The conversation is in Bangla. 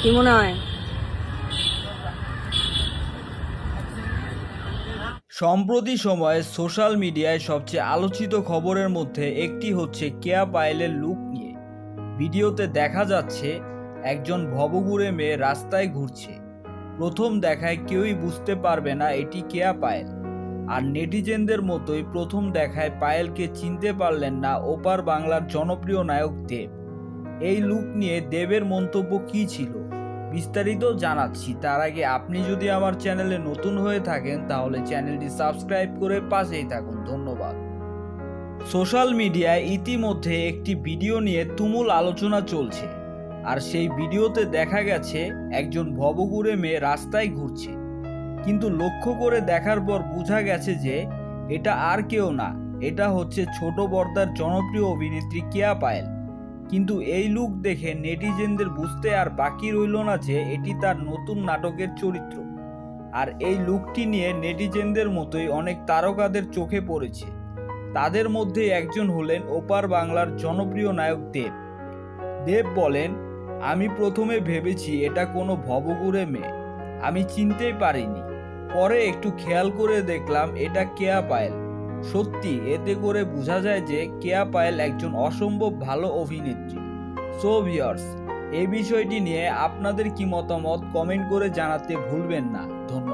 কি মনে হয়? সম্প্রতি সময়ে সোশ্যাল মিডিয়ায় সবচেয়ে আলোচিত খবরের মধ্যে একটি হচ্ছে কেয়া পায়েলের লুক নিয়ে। ভিডিওতে দেখা যাচ্ছে একজন ভবঘুরে মেয়ে রাস্তায় ঘুরছে। প্রথম দেখায় কেউই বুঝতে পারবে না এটি কেয়া পায়েল। আর নেটিজেনদের মতোই প্রথম দেখায় পায়েলকে চিনতে পারলেন না ওপার বাংলার জনপ্রিয় নায়ক দেব। এই লুক নিয়ে দেবের মন্তব্য কী ছিল বিস্তারিত জানাচ্ছি। তার আগে আপনি যদি আমার চ্যানেলে নতুন হয়ে থাকেন তাহলে চ্যানেলটি সাবস্ক্রাইব করে পাশেই থাকুন। ধন্যবাদ। সোশ্যাল মিডিয়ায় ইতিমধ্যে একটি ভিডিও নিয়ে তুমুল আলোচনা চলছে। আর সেই ভিডিওতে দেখা গেছে একজন ভবঘুরে মেয়ে রাস্তায় ঘুরছে, কিন্তু লক্ষ্য করে দেখার পর বোঝা গেছে যে এটা আর কেউ না, এটা হচ্ছে ছোট পর্দার জনপ্রিয় অভিনেত্রী কেয়া পায়েল। কিন্তু এই লুক দেখে নেটিজেনদের বুঝতে আর বাকি রইল না যে এটি তার নতুন নাটকের চরিত্র। আর এই লুকটি নিয়ে নেটিজেনদের মতোই অনেক তারকাদের চোখে পড়েছে। তাদের মধ্যে একজন হলেন ওপার বাংলার জনপ্রিয় নায়ক দেব। দেব বলেন, আমি প্রথমে ভেবেছি এটা কোনো ভবঘুরে মেয়ে, আমি চিনতেই পারিনি। পরে একটু খেয়াল করে দেখলাম এটা কেয়া পায়েল। সত্যি এতে করে বোঝা যায় যে কেয়া পায়েল একজন অসম্ভব ভালো অভিনেত্রী। সো ভিউয়ার্স, এই বিষয়টি নিয়ে আপনাদের কি মতামত কমেন্ট করে জানাতে ভুলবেন না। ধন্যবাদ।